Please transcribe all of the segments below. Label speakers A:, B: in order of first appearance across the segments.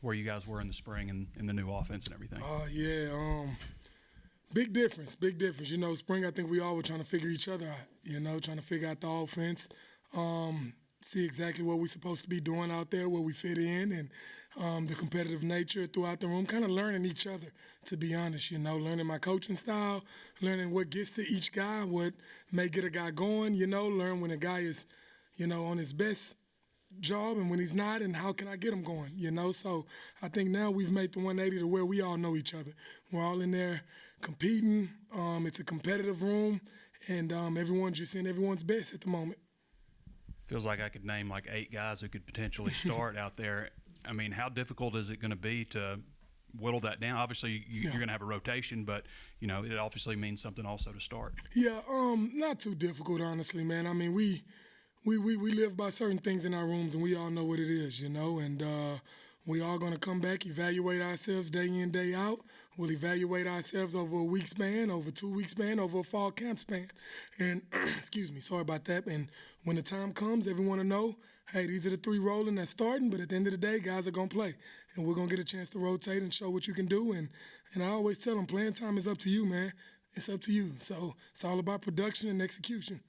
A: where you guys were in the spring and in the new offense and everything?
B: Big difference, big difference. You know, spring, I think we all were trying to figure each other out, you know, trying to figure out the offense, see exactly what we're supposed to be doing out there, where we fit in, and the competitive nature throughout the room, kind of learning each other, to be honest, you know, learning my coaching style, learning what gets to each guy, what may get a guy going, you know, learn when a guy is, you know, on his best job and when he's not, and how can I get him going, you know? So I think now we've made the 180 to where we all know each other. We're all in there competing. It's a competitive room, and everyone's just in everyone's best at the moment.
A: Feels like I could name like 8 guys who could potentially start out there. I mean, how difficult is it going to be to whittle that down? Obviously, you're going to have a rotation, but, you know, it obviously means something also to start.
B: Yeah, not too difficult, honestly, man. I mean, we live by certain things in our rooms, and we all know what it is, you know, and we all going to come back, evaluate ourselves day in, day out. We'll evaluate ourselves over a week span, over 2 week span, over a fall camp span. And, excuse me, sorry about that. And when the time comes, everyone will know, hey, these are the 3 rolling that's starting, but at the end of the day, guys are going to play. And we're going to get a chance to rotate and show what you can do. And I always tell them, playing time is up to you, man. It's up to you. So it's all about production and execution.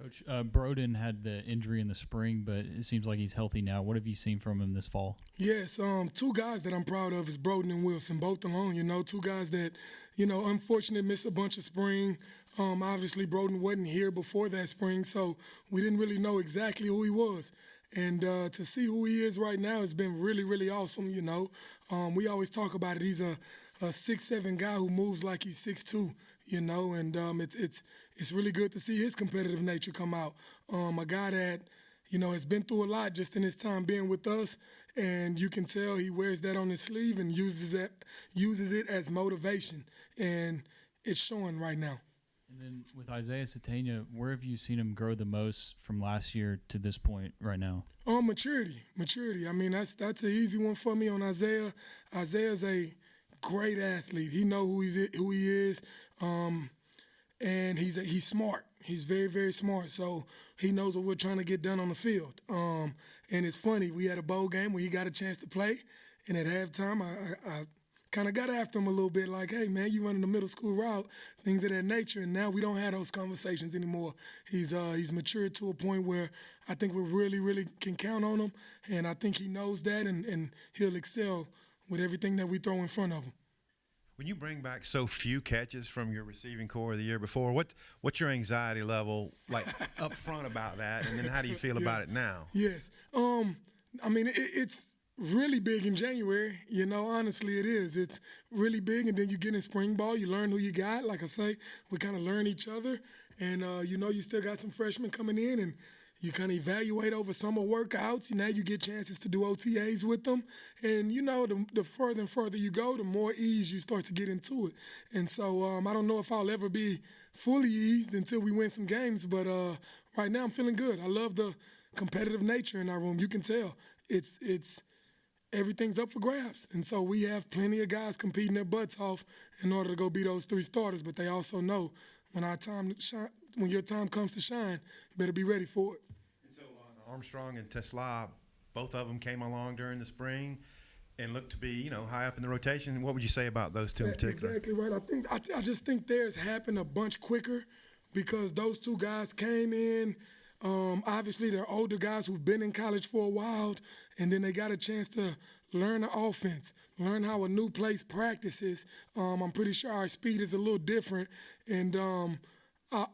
C: Coach, Broden had the injury in the spring, but it seems like he's healthy now. What have you seen from him this fall?
B: Yes, 2 guys that I'm proud of is Broden and Wilson, both alone. You know, 2 guys that, you know, unfortunately missed a bunch of spring. Obviously, Broden wasn't here before that spring, so we didn't really know exactly who he was. And to see who he is right now has been really, really awesome, you know. We always talk about it. He's a 6'7" guy who moves like he's 6'2", you know, and it's really good to see his competitive nature come out. A guy that, you know, has been through a lot just in his time being with us, and you can tell he wears that on his sleeve and uses it as motivation, and it's showing right now.
C: And then with Isaiah Satania, where have you seen him grow the most from last year to this point right now?
B: Maturity. I mean, that's an easy one for me on Isaiah. Isaiah's a great athlete. He knows who he is, and he's smart. He's very, very smart. So he knows what we're trying to get done on the field. And it's funny, we had a bowl game where he got a chance to play, and at halftime I kind of got after him a little bit, like, hey, man, you running the middle school route, things of that nature, and now we don't have those conversations anymore. He's matured to a point where I think we really, really can count on him, and I think he knows that, and he'll excel with everything that we throw in front of him.
D: When you bring back so few catches from your receiving core the year before, what's your anxiety level like up front about that, and then how do you feel about it now?
B: Yes. I mean, it's really big in January, you know, honestly it is. It's really big, and then you get in spring ball, you learn who you got. Like I say, we kind of learn each other, and you know, you still got some freshmen coming in, and you kind of evaluate over summer workouts. Now you get chances to do OTAs with them, and you know, the further and further you go, the more ease you start to get into it. And so I don't know if I'll ever be fully eased until we win some games, but right now I'm feeling good. I love the competitive nature in our room. You can tell it's everything's up for grabs. And so we have plenty of guys competing their butts off in order to go be those 3 starters, but they also know when your time comes to shine, you better be ready for it.
D: And so Armstrong and Tesla, both of them came along during the spring and looked to be, you know, high up in the rotation. What would you say about those 2 in particular?
B: Exactly right. I just think theirs happened a bunch quicker because those 2 guys came in. Obviously, they're older guys who've been in college for a while, and then they got a chance to learn the offense, learn how a new place practices. I'm pretty sure our speed is a little different, and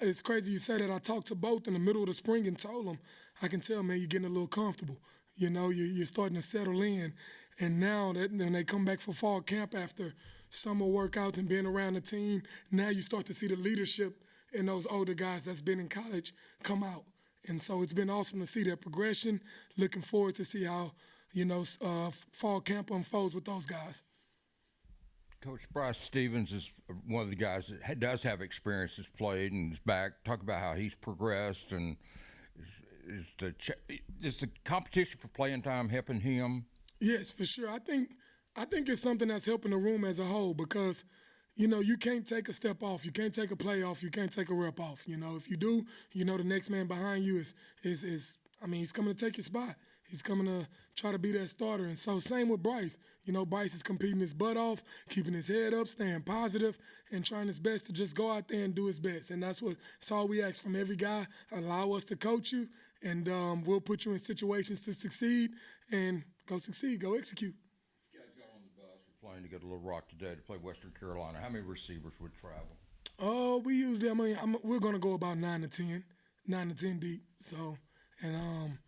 B: it's crazy you say that. I talked to both in the middle of the spring and told them, I can tell, man, you're getting a little comfortable. You know, you're starting to settle in, and now that when they come back for fall camp after summer workouts and being around the team, now you start to see the leadership in those older guys that's been in college come out. And so it's been awesome to see that progression. Looking forward to see how, you know, fall camp unfolds with those guys.
E: Coach Bryce Stevens is one of the guys that does have experience, has played and is back. Talk about how he's progressed, and is the competition for playing time helping him?
B: Yes, for sure. I think it's something that's helping the room as a whole because, you know, you can't take a step off. You can't take a play off. You can't take a rep off. You know, if you do, you know the next man behind you is he's coming to take your spot. He's coming to try to be that starter. And so same with Bryce. You know, Bryce is competing his butt off, keeping his head up, staying positive, and trying his best to just go out there and do his best. And that's all we ask from every guy. Allow us to coach you, and we'll put you in situations to succeed, and go succeed, go execute.
E: You guys got on the bus. We're playing to go to Little Rock today to play Western Carolina. How many receivers would travel?
B: Oh, we usually, we're going to go about 9 to 10 deep. So, and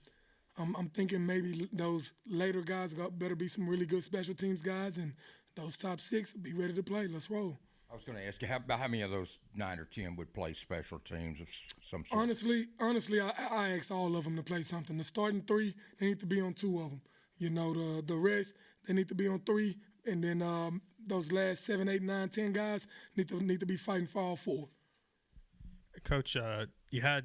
B: I'm thinking maybe those later guys better be some really good special teams guys, and those top 6 will be ready to play. Let's roll.
E: I was going to ask you about how many of those 9 or 10 would play special teams of some sort.
B: Honestly, I ask all of them to play something. The starting 3, they need to be on 2 of them. You know, the rest, they need to be on 3, and then those last 7, 8, 9, 10 guys need to be fighting for all 4.
F: Coach, you had,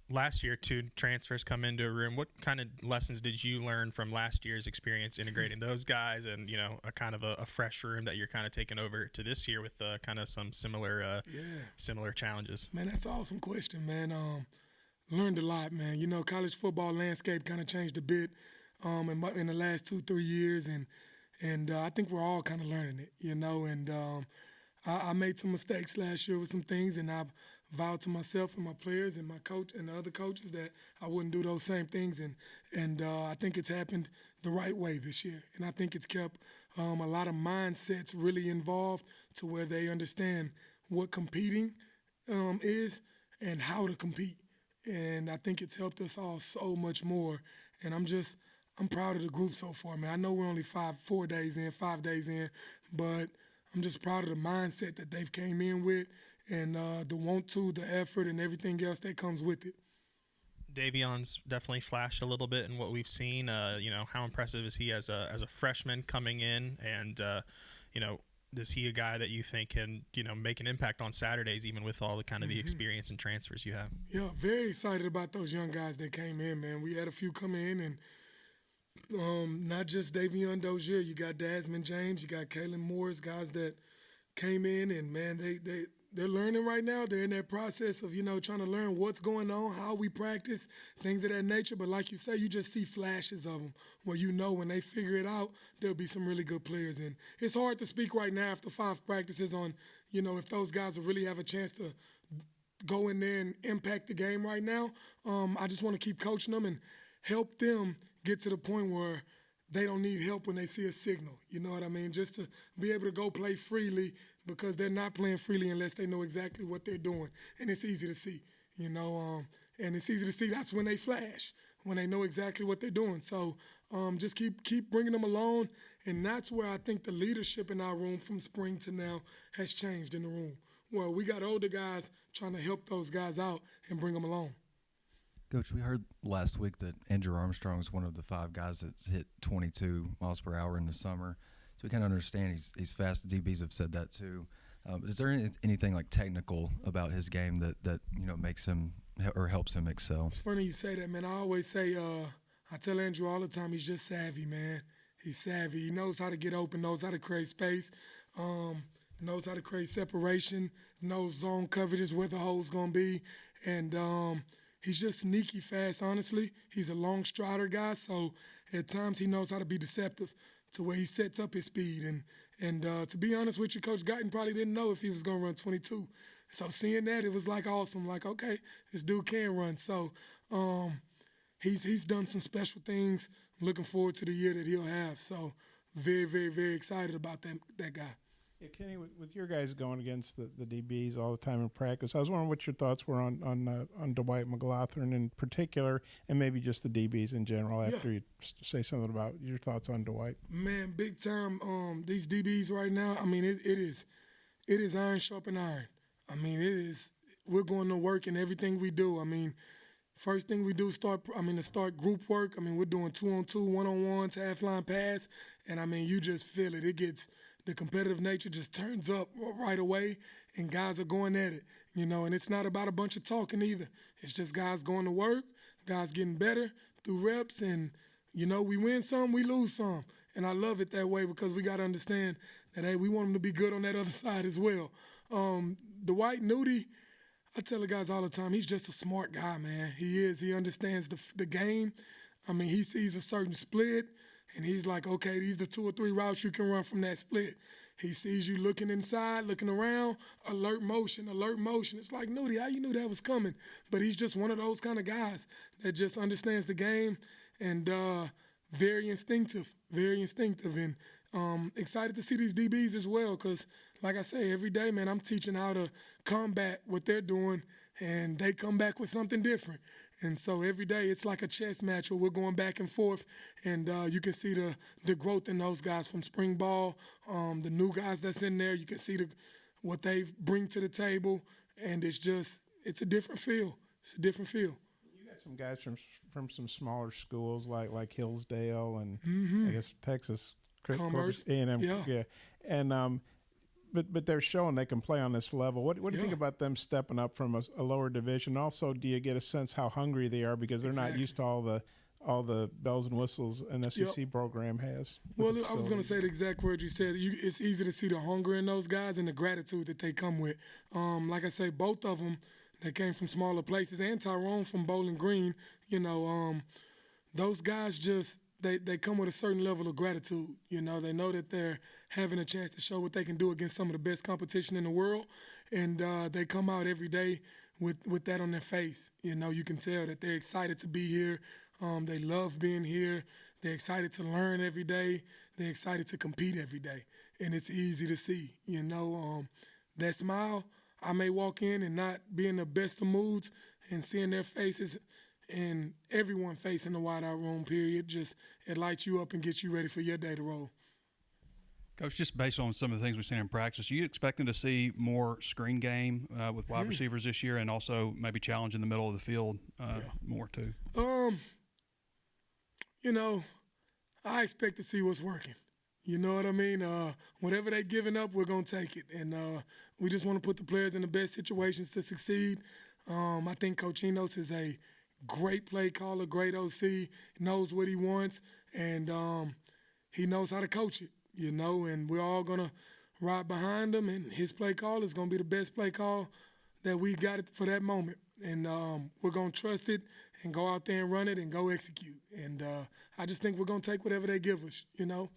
F: last year 2 transfers come into a room. What kind of lessons did you learn from last year's experience integrating those guys and, a kind of a fresh room that you're kind of taking over to this year with kind of some similar challenges?
B: Man, that's an awesome question, man. Learned a lot, man. You know, college football landscape kind of changed a bit in the last 2-3 years, and I think we're all kind of learning it, and I made some mistakes last year with some things, and I've vowed to myself and my players and my coach and the other coaches that I wouldn't do those same things, and I think it's happened the right way this year, and I think it's kept a lot of mindsets really involved to where they understand what competing is and how to compete, and I think it's helped us all so much more, and I'm proud of the group so far, man. I know we're only 5 days in, but I'm just proud of the mindset that they've came in with, and the want to, the effort, and everything else that comes with it.
F: Davion's definitely flashed a little bit in what we've seen. How impressive is he as a freshman coming in, and is he a guy that you think can make an impact on Saturdays, even with all the kind of the experience and transfers you have?
B: Yeah, very excited about those young guys that came in, man. We had a few come in, and not just Davion Dozier. You got Desmond James, you got Kalen Morris, guys that came in, and man, they're learning right now. They're in that process of, trying to learn what's going on, how we practice, things of that nature. But like you say, you just see flashes of them where when they figure it out, there'll be some really good players. And it's hard to speak right now after 5 practices on, if those guys will really have a chance to go in there and impact the game right now. I just want to keep coaching them and help them get to the point where they don't need help when they see a signal. You know what I mean? Just to be able to go play freely, because they're not playing freely unless they know exactly what they're doing. And it's easy to see, and it's easy to see that's when they flash, when they know exactly what they're doing. So just keep bringing them along, and that's where I think the leadership in our room from spring to now has changed in the room, where we got older guys trying to help those guys out and bring them along.
G: Coach, we heard last week that Andrew Armstrong is one of the 5 guys that's hit 22 miles per hour in the summer. So we kind of understand he's fast. DBs have said that too. But is there anything like technical about his game that makes him or helps him excel?
B: It's funny you say that, man. I always say, I tell Andrew all the time, he's just savvy, man. He's savvy. He knows how to get open, knows how to create space, knows how to create separation, knows zone coverages, where the hole's going to be, and he's just sneaky fast, honestly. He's a long strider guy, so at times he knows how to be deceptive to where he sets up his speed. And to be honest with you, Coach Guiton probably didn't know if he was going to run 22. So seeing that, it was like awesome. Like, okay, this dude can run. So he's done some special things. I'm looking forward to the year that he'll have. So very, very, very excited about that guy.
H: Yeah, Kenny, with your guys going against the DBs all the time in practice, I was wondering what your thoughts were on Dwight McLaughlin in particular, and maybe just the DBs in general. After you say something about your thoughts on Dwight.
B: Man, big time. These DBs right now. I mean, it is iron sharpen iron. I mean, it is. We're going to work in everything we do. I mean, first thing we do start group work. I mean, we're doing 2-on-2, 1-on-1s, half line pass, and I mean, you just feel it. It gets. The competitive nature just turns up right away, and guys are going at it, and it's not about a bunch of talking either. It's just guys going to work, guys getting better through reps, and, we win some, we lose some. And I love it that way because we got to understand that, hey, we want them to be good on that other side as well. Dwight Nudie, I tell the guys all the time, he's just a smart guy, man. He is. He understands the game. I mean, he sees a certain split, and he's like, okay, these are the 2 or 3 routes you can run from that split. He sees you looking inside, looking around, alert motion. It's like, Nudie, how you knew that was coming? But he's just one of those kind of guys that just understands the game and very instinctive. And excited to see these DBs as well because, like I say, every day, man, I'm teaching how to combat what they're doing, and they come back with something different. And so every day it's like a chess match where we're going back and forth, and you can see the growth in those guys from spring ball, the new guys that's in there. You can see what they bring to the table, and it's a different feel. It's a different feel.
H: You got some guys from some smaller schools like Hillsdale and I guess Texas
B: Commerce.
H: A&M,
B: Yeah.
H: And but they're showing they can play on this level. What do you think about them stepping up from a lower division? Also, do you get a sense how hungry they are because they're not used to all the bells and whistles an SEC program has?
B: Well, I was going to say the exact word you said. It's easy to see the hunger in those guys and the gratitude that they come with. Like I say, both of them, they came from smaller places, and Tyrone from Bowling Green. Those guys just they come with a certain level of gratitude. They know that they're having a chance to show what they can do against some of the best competition in the world, and they come out every day with that on their face. You can tell that they're excited to be here. They love being here. They're excited to learn every day. They're excited to compete every day, and it's easy to see. That smile. I may walk in and not be in the best of moods, and seeing their faces and everyone facing the wideout room period, it lights you up and gets you ready for your day to roll.
A: Coach, just based on some of the things we've seen in practice, are you expecting to see more screen game with wide receivers this year, and also maybe challenge in the middle of the field more too?
B: I expect to see what's working. You know what I mean? Whatever they're giving up, we're going to take it. And we just want to put the players in the best situations to succeed. I think Coach Enos is a great play caller, great OC, knows what he wants, and he knows how to coach it, and we're all going to ride behind him, and his play call is going to be the best play call that we got for that moment. And we're going to trust it and go out there and run it and go execute. And I just think we're going to take whatever they give us,
A: A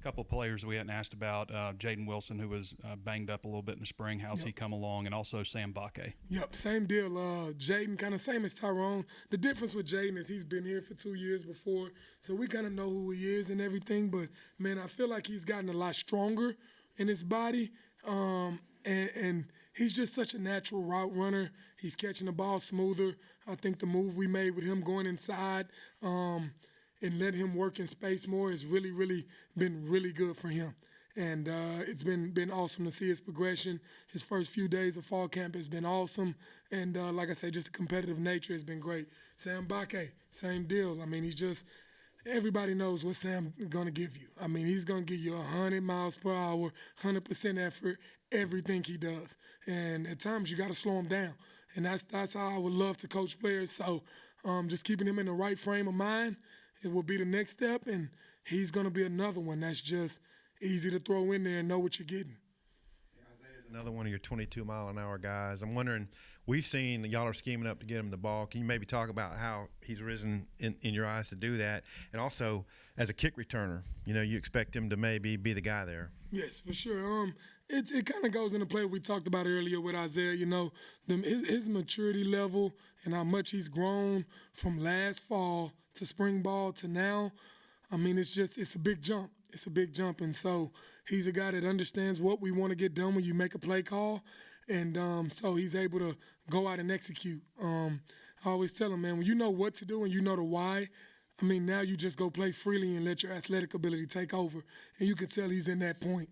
A: couple of players we hadn't asked about, Jaden Wilson, who was banged up a little bit in the spring. How's he come along? And also Sam Bakke.
B: Yep, same deal. Jaden, kind of same as Tyrone. The difference with Jaden is he's been here for 2 years before, so we kind of know who he is and everything. But, man, I feel like he's gotten a lot stronger in his body, and he's just such a natural route runner. He's catching the ball smoother. I think the move we made with him going inside and let him work in space more has really, really been really good for him. And it's been awesome to see his progression. His first few days of fall camp has been awesome. And like I say, just the competitive nature has been great. Sam Bakke, same deal. I mean, everybody knows what Sam's going to give you. I mean, he's going to give you 100 miles per hour, 100% effort, everything he does. And at times you got to slow him down. And that's how I would love to coach players. So just keeping him in the right frame of mind, it will be the next step, and he's going to be another one that's just easy to throw in there and know what you're getting.
D: Isaiah's another one of your 22-mile-an-hour guys. I'm wondering, we've seen y'all are scheming up to get him the ball. Can you maybe talk about how he's risen in your eyes to do that? And also, as a kick returner, you expect him to maybe be the guy there.
B: Yes, for sure. It kind of goes into play what we talked about earlier with Isaiah. His maturity level and how much he's grown from last fall to spring ball to now. I mean, it's a big jump. It's a big jump. And so he's a guy that understands what we want to get done when you make a play call. And so he's able to go out and execute. I always tell him, man, when you know what to do and you know the why, I mean, now you just go play freely and let your athletic ability take over. And you can tell he's in that point.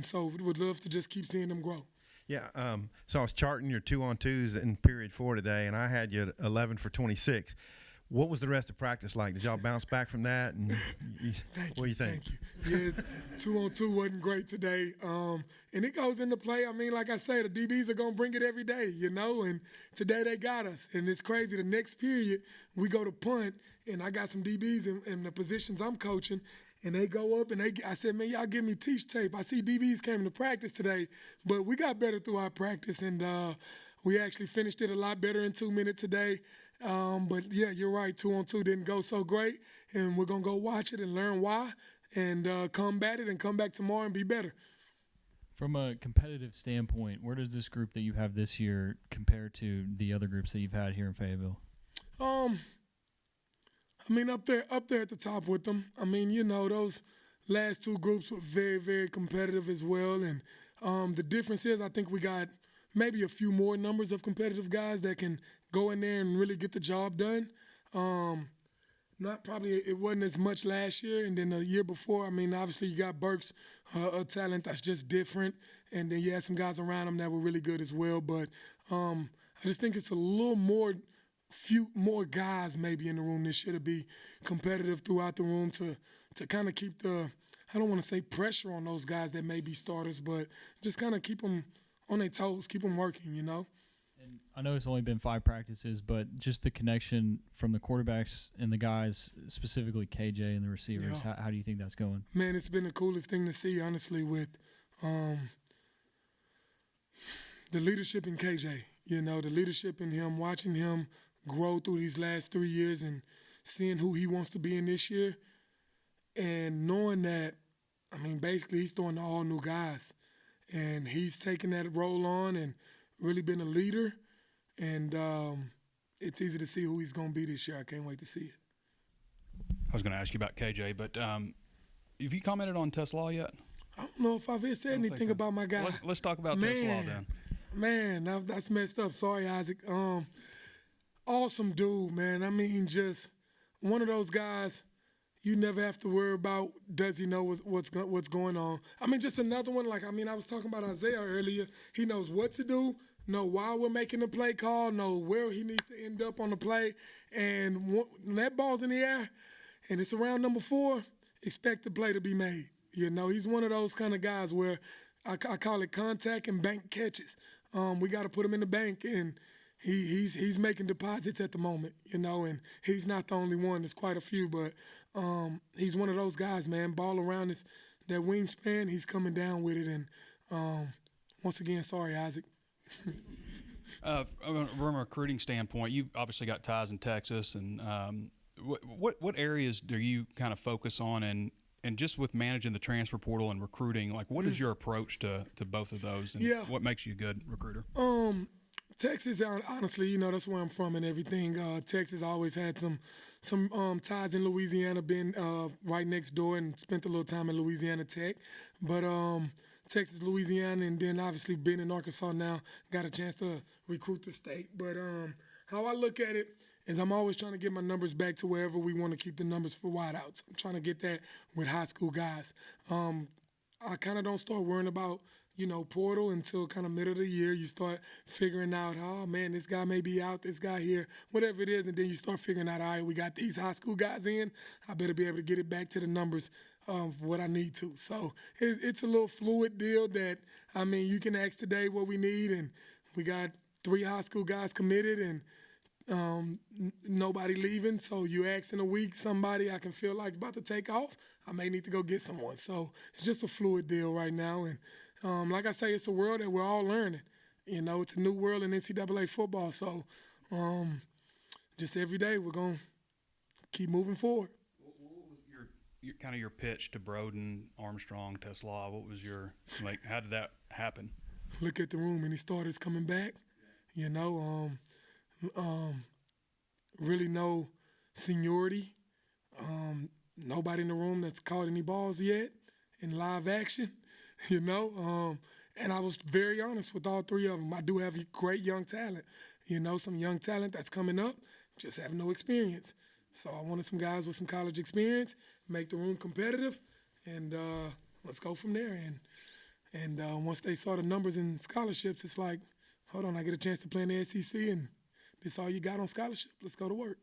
B: So would love to just keep seeing him grow.
D: Yeah, so I was charting your 2-on-2s in period 4 today, and I had you at 11 for 26. What was the rest of practice like? Did y'all bounce back from that? And what do you think?
B: Thank you. Yeah, 2-on-2 wasn't great today. And it goes into play. I mean, like I say, the DBs are going to bring it every day, and today they got us. And it's crazy. The next period, we go to punt, and I got some DBs in the positions I'm coaching, and they go up, and I said, man, y'all give me teach tape. I see DBs came to practice today, but we got better through our practice, and we actually finished it a lot better in 2 minutes today. But yeah, you're right. 2-on-2 didn't go so great, and we're gonna go watch it and learn why, and combat it and come back tomorrow and be better.
C: From a competitive standpoint, where does this group that you have this year compare to the other groups that you've had here in Fayetteville?
B: I mean, up there at the top with them. I mean, those last two groups were very, very competitive as well. And the difference is, I think we got maybe a few more numbers of competitive guys that can go in there and really get the job done. It wasn't as much last year, and then the year before. I mean, obviously you got Burks, a talent that's just different, and then you had some guys around him that were really good as well. But I just think it's a little few more guys maybe in the room this year to be competitive throughout the room to kind of keep I don't want to say pressure on those guys that may be starters, but just kind of keep them on their toes, keep them working,
C: And I know it's only been 5 practices, but just the connection from the quarterbacks and the guys, specifically KJ and the receivers, how do you think that's going?
B: Man, it's been the coolest thing to see, honestly, with the leadership in KJ. The leadership in him, watching him grow through these last 3 years and seeing who he wants to be in this year, and knowing that, I mean, basically he's throwing to all new guys, and he's taking that role on and really been a leader, and it's easy to see who he's going to be this year. I can't wait to see it.
A: I was going to ask you about KJ, but have you commented on Tesla yet?
B: I don't know if I've ever said anything about my guy.
A: Let's talk about Tesla then.
B: Man, that's messed up. Sorry, Isaac. Awesome dude, man. I mean, just one of those guys you never have to worry about, does he know what's going on. I mean, just another one. I was talking about Isaiah earlier. He knows what to do, know why we're making the play call, know where he needs to end up on the play. And when that ball's in the air and it's around number 4, expect the play to be made. He's one of those kind of guys where I call it contact and bank catches. We got to put him in the bank, and he's making deposits at the moment, and he's not the only one. There's quite a few, but he's one of those guys, man. Ball around that wingspan, he's coming down with it. And once again, sorry, Isaac.
A: From a recruiting standpoint, you obviously got ties in Texas, and what areas do you kind of focus on, and just with managing the transfer portal and recruiting, what is your approach to both of those, and what makes you a good recruiter?
B: Texas, honestly, that's where I'm from and everything. Texas always had some ties in Louisiana, been right next door, and spent a little time at Louisiana Tech. But Texas, Louisiana, and then obviously being in Arkansas now, got a chance to recruit the state. But how I look at it is I'm always trying to get my numbers back to wherever we want to keep the numbers for wideouts. I'm trying to get that with high school guys. I kind of don't start worrying about portal until kind of middle of the year. You start figuring out, oh man, this guy may be out, this guy here, whatever it is, and then you start figuring out, all right, we got these high school guys in. I better be able to get it back to the numbers of what I need to. So it's a little fluid deal that, I mean, you can ask today what we need, and we got 3 high school guys committed, and nobody leaving. So you ask in a week somebody I can feel like about to take off, I may need to go get someone. So it's just a fluid deal right now, and like I say, it's a world that we're all learning. It's a new world in NCAA football. So just every day we're going to keep moving forward.
A: What was your pitch to Broden, Armstrong, Tesla? What was how did that happen?
B: Look at the room. Any starters coming back? Really no seniority. Nobody in the room that's caught any balls yet in live action. And I was very honest with all 3 of them. I do have great young talent, some young talent that's coming up, just have no experience. So I wanted some guys with some college experience, make the room competitive, and let's go from there. And once they saw the numbers in scholarships, it's like, hold on, I get a chance to play in the SEC, and this all you got on scholarship. Let's go to work.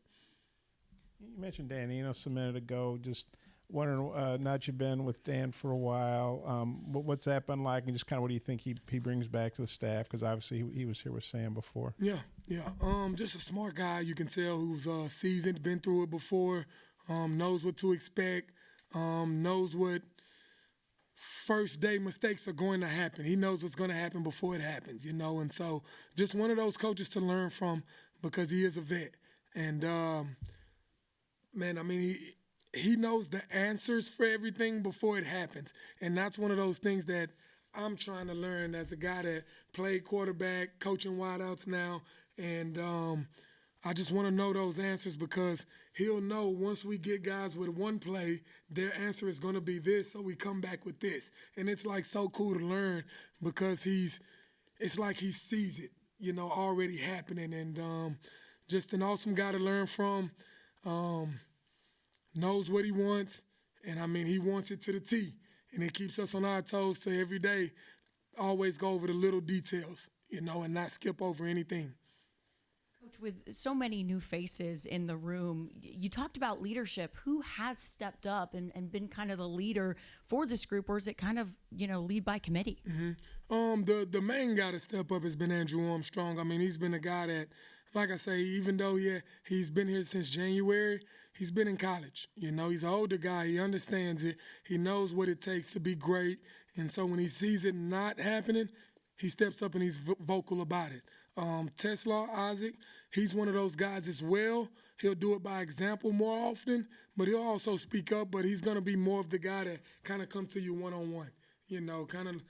H: You mentioned Dan Enos a minute ago, just wondering, now that you've been with Dan for a while, what's that been like, and just kind of what do you think he brings back to the staff? Because obviously he was here with Sam before.
B: Yeah. Just a smart guy, you can tell, who's seasoned, been through it before, knows what to expect, knows what first day mistakes are going to happen. He knows what's going to happen before it happens, and so just one of those coaches to learn from, because he is a vet. And man, I mean, he knows the answers for everything before it happens, and that's one of those things that I'm trying to learn as a guy that played quarterback, coaching wideouts now, and I just want to know those answers because he'll know once we get guys with one play, their answer is going to be this, so we come back with this. And it's like so cool to learn because it's like he sees it, you know, already happening. And just an awesome guy to learn from, knows what he wants. And I mean, he wants it to the T. And it keeps us on our toes to every day always go over the little details, you know, and not skip over anything.
I: Coach, with so many new faces in the room, you talked about leadership. Who has stepped up and been kind of the leader for this group, or is it kind of, you know, lead by committee?
B: The main guy to step up has been Andrew Armstrong. I mean, he's been a guy that, like I say, even though he's been here since January, he's been in college. You know, he's an older guy. He understands it. He knows what it takes to be great. And so when he sees it not happening, he steps up and he's vocal about it. Tesla, Isaac, he's one of those guys as well. He'll do it by example more often, but he'll also speak up, but he's going to be more of the guy that kind of come to you one-on-one, you know, kind of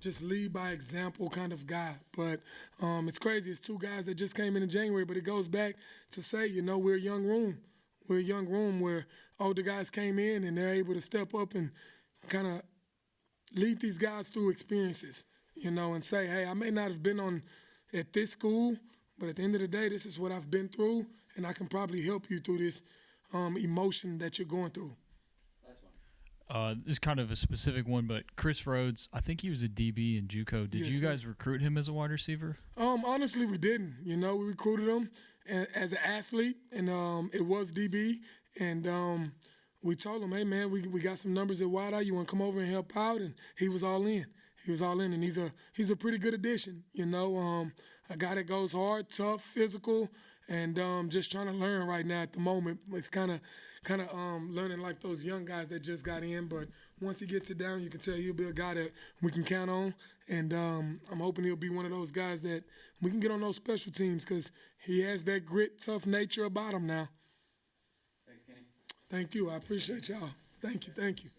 B: just lead by example kind of guy. But it's crazy. It's two guys that just came in January, but it goes back to say, you know, we're a young room. We're a young room where older guys came in and they're able to step up and kind of lead these guys through experiences, you know, and say, hey, I may not have been at this school, but at the end of the day, this is what I've been through, and I can probably help you through this emotion that you're going through.
C: This is kind of a specific one, but Chris Rhodes, I think he was a DB in JUCO. Did
B: Yes,
C: you
B: sir.
C: guys recruit him as a wide receiver?
B: Honestly, we didn't. You know, we recruited him as an athlete, and it was DB, and we told him, hey, man, we got some numbers at wideout. You want to come over and help out? And he was all in. He was all in, and he's a pretty good addition. You know, a guy that goes hard, tough, physical, and just trying to learn right now at the moment. It's kind of learning like those young guys that just got in. But once he gets it down, you can tell he'll be a guy that we can count on. And I'm hoping he'll be one of those guys that we can get on those special teams because he has that grit, tough nature about him now.
J: Thanks, Kenny.
B: Thank you. I appreciate y'all. Thank you.